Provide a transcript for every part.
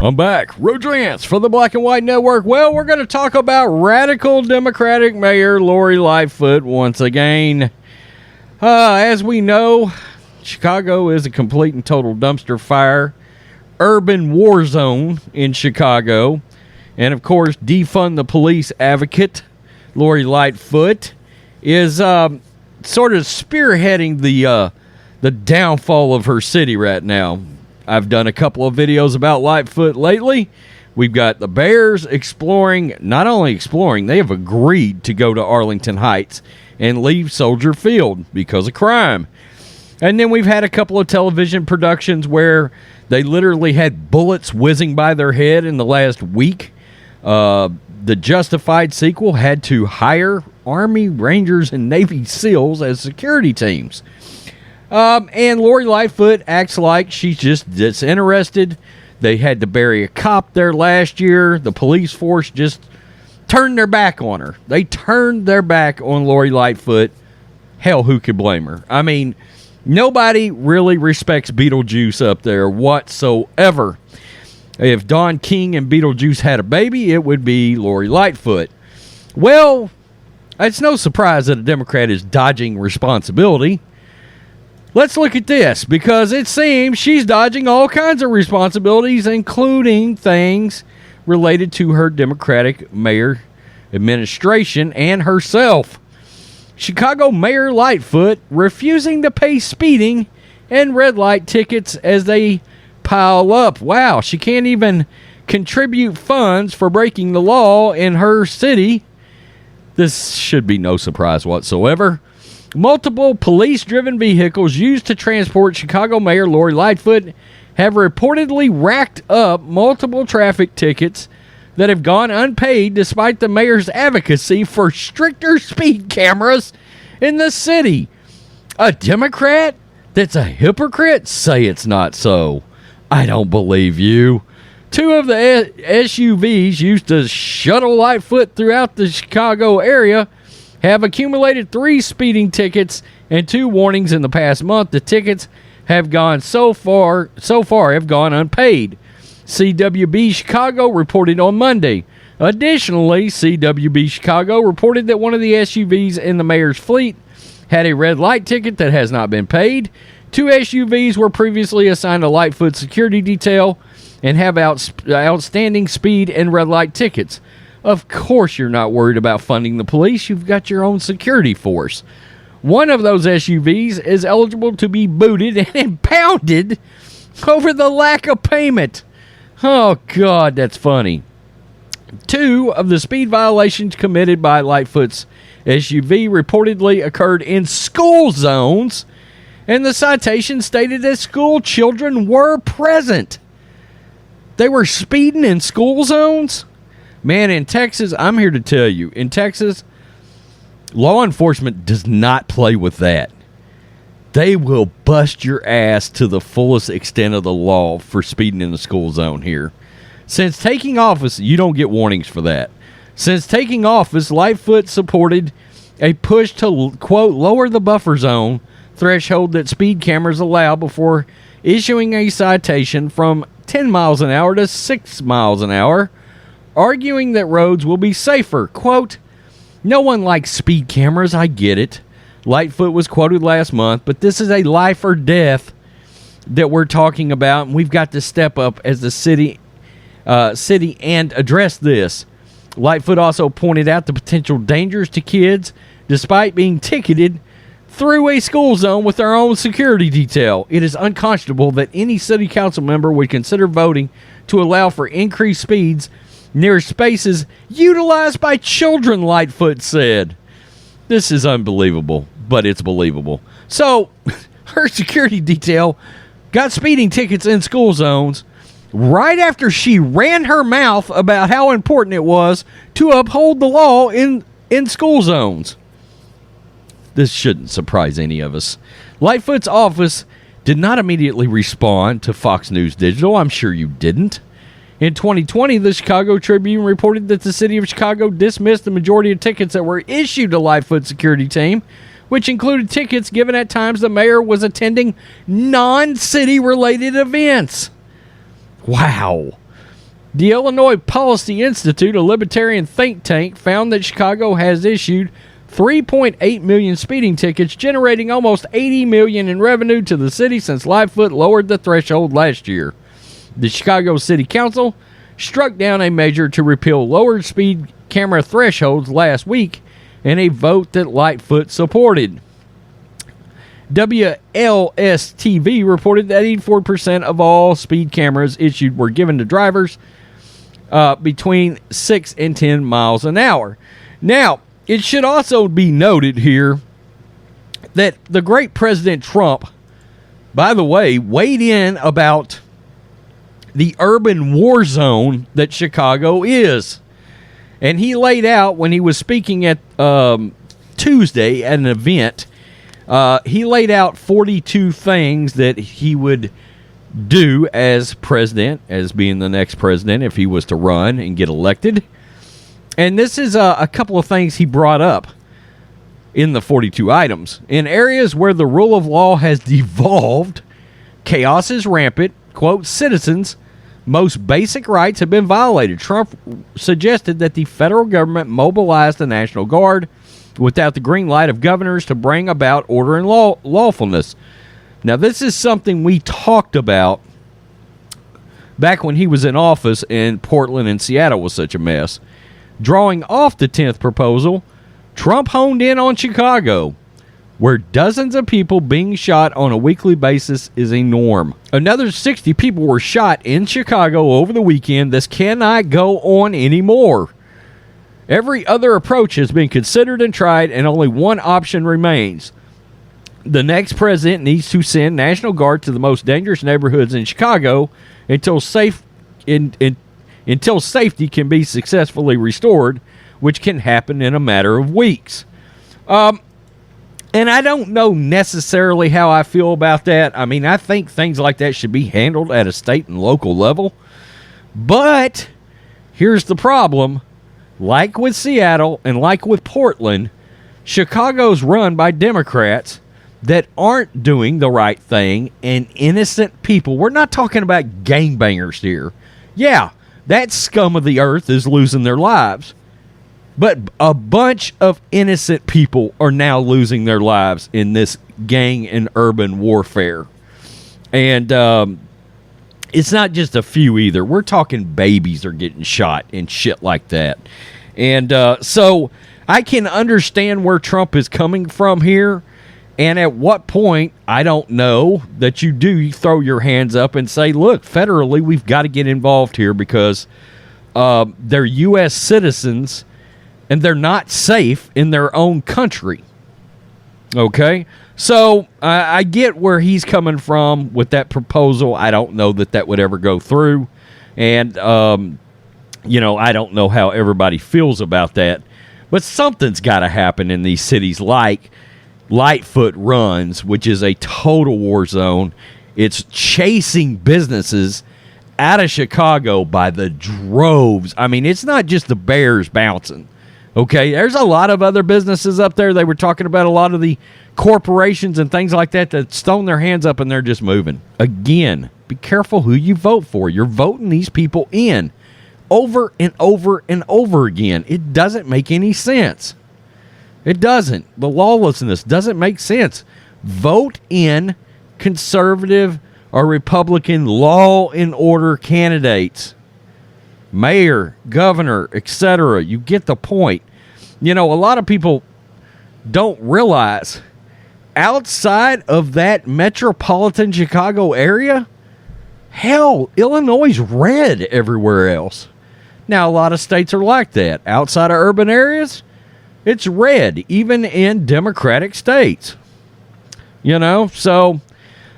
I'm back. Road Rants for the Black and White Network. Well, we're going to talk about radical Democratic Mayor Lori Lightfoot once again. As we know, Chicago is a complete and total dumpster fire. Urban war zone in Chicago. And, of course, defund the police advocate, Lori Lightfoot, is sort of spearheading the downfall of her city right now. I've done a couple of videos about Lightfoot lately. We've got the Bears not only exploring, they have agreed to go to Arlington Heights and leave Soldier Field because of crime. And then we've had a couple of television productions where they literally had bullets whizzing by their head in the last week. The Justified sequel had to hire Army Rangers and Navy SEALs as security teams. And Lori Lightfoot acts like she's just disinterested. They had to bury a cop there last year. The police force just turned their back on her. They turned their back on Lori Lightfoot. Hell, who could blame her? I mean, nobody really respects Beetlejuice up there whatsoever. If Don King and Beetlejuice had a baby, it would be Lori Lightfoot. Well, it's no surprise that a Democrat is dodging responsibility. Let's look at this, because it seems she's dodging all kinds of responsibilities, including things related to her Democratic mayor administration and herself. Chicago Mayor Lightfoot refusing to pay speeding and red light tickets as they pile up. Wow, she can't even contribute funds for breaking the law in her city. This should be no surprise whatsoever. Multiple police-driven vehicles used to transport Chicago Mayor Lori Lightfoot have reportedly racked up multiple traffic tickets that have gone unpaid despite the mayor's advocacy for stricter speed cameras in the city. A Democrat that's a hypocrite? Say it's not so. I don't believe you. Two of the SUVs used to shuttle Lightfoot throughout the Chicago area have accumulated 3 speeding tickets and 2 warnings in the past month. The tickets have gone so far have gone unpaid. CWB Chicago reported on Monday. Additionally, CWB Chicago reported that one of the SUVs in the mayor's fleet had a red light ticket that has not been paid. 2 SUVs were previously assigned a Lightfoot security detail and have outstanding speed and red light tickets. Of course you're not worried about funding the police. You've got your own security force. One of those SUVs is eligible to be booted and impounded over the lack of payment. Oh, God, that's funny. 2 of the speed violations committed by Lightfoot's SUV reportedly occurred in school zones, and the citation stated that school children were present. They were speeding in school zones? Man, in Texas, I'm here to tell you, in Texas, law enforcement does not play with that. They will bust your ass to the fullest extent of the law for speeding in the school zone here. Since taking office, you don't get warnings for that. Since taking office, Lightfoot supported a push to, quote, lower the buffer zone threshold that speed cameras allow before issuing a citation from 10 miles an hour to 6 miles an hour, arguing that roads will be safer. Quote, no one likes speed cameras, I get it. Lightfoot was quoted last month, but this is a life or death that we're talking about, and we've got to step up as the city and address this. Lightfoot also pointed out the potential dangers to kids despite being ticketed through a school zone with their own security detail. It is unconscionable that any city council member would consider voting to allow for increased speeds near spaces utilized by children, Lightfoot said. This is unbelievable, but it's believable. So, her security detail got speeding tickets in school zones right after she ran her mouth about how important it was to uphold the law in school zones. This shouldn't surprise any of us. Lightfoot's office did not immediately respond to Fox News Digital. I'm sure you didn't. In 2020, the Chicago Tribune reported that the city of Chicago dismissed the majority of tickets that were issued to Lightfoot's security team, which included tickets given at times the mayor was attending non-city related events. Wow. The Illinois Policy Institute, a libertarian think tank, found that Chicago has issued 3.8 million speeding tickets, generating almost $80 million in revenue to the city since Lightfoot lowered the threshold last year. The Chicago City Council struck down a measure to repeal lowered speed camera thresholds last week in a vote that Lightfoot supported. WLS-TV reported that 84% of all speed cameras issued were given to drivers between 6 and 10 miles an hour. Now, it should also be noted here that the great President Trump, by the way, weighed in about the urban war zone that Chicago is. And he laid out, when he was speaking at Tuesday at an event, he laid out 42 things that he would do as president, as being the next president if he was to run and get elected. And this is a couple of things he brought up in the 42 items. In areas where the rule of law has devolved, chaos is rampant, quote, citizens' most basic rights have been violated. Trump suggested that the federal government mobilize the National Guard without the green light of governors to bring about order and lawfulness. Now, this is something we talked about back when he was in office and Portland and Seattle was such a mess. Drawing off the 10th proposal, Trump honed in on Chicago, where dozens of people being shot on a weekly basis is a norm. Another 60 people were shot in Chicago over the weekend. This cannot go on anymore. Every other approach has been considered and tried, and only one option remains. The next president needs to send National Guard to the most dangerous neighborhoods in Chicago until safety can be successfully restored, which can happen in a matter of weeks. And I don't know necessarily how I feel about that. I mean, I think things like that should be handled at a state and local level. But here's the problem. Like with Seattle and like with Portland, Chicago's run by Democrats that aren't doing the right thing, and innocent people. We're not talking about gangbangers here. Yeah, that scum of the earth is losing their lives. But a bunch of innocent people are now losing their lives in this gang and urban warfare. And it's not just a few either. We're talking babies are getting shot and shit like that. And so I can understand where Trump is coming from here. And at what point, I don't know, that you throw your hands up and say, look, federally, we've got to get involved here because they're U.S. citizens and they're not safe in their own country. Okay? So I get where he's coming from with that proposal. I don't know that would ever go through. And, I don't know how everybody feels about that. But something's got to happen in these cities like Lightfoot runs, which is a total war zone. It's chasing businesses out of Chicago by the droves. I mean, it's not just the Bears bouncing. Okay, there's a lot of other businesses up there. They were talking about a lot of the corporations and things like that thrown their hands up and they're just moving. Again, be careful who you vote for. You're voting these people in over and over and over again. It doesn't make any sense. It doesn't. The lawlessness doesn't make sense. Vote in conservative or Republican law and order candidates. Mayor, governor, etc. You get the point. A lot of people don't realize outside of that metropolitan Chicago area, hell, Illinois is red everywhere else. Now, a lot of states are like that. Outside of urban areas, it's red, even in Democratic states. So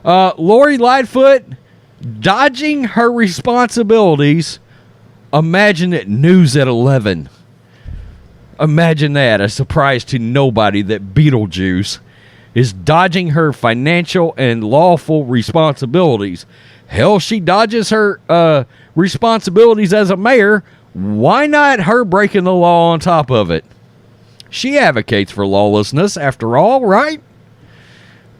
Lori Lightfoot dodging her responsibilities. Imagine it, news at 11. Imagine that, a surprise to nobody that Beetlejuice is dodging her financial and lawful responsibilities. Hell, she dodges her responsibilities as a mayor. Why not her breaking the law on top of it? She advocates for lawlessness, after all, right?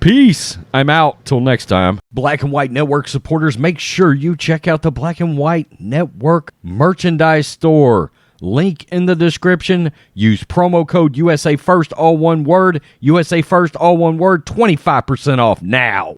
Peace. I'm out. Till next time. Black and White Network supporters, make sure you check out the Black and White Network merchandise store. Link in the description. Use promo code USA First, all one word. USA First, all one word. 25% off now.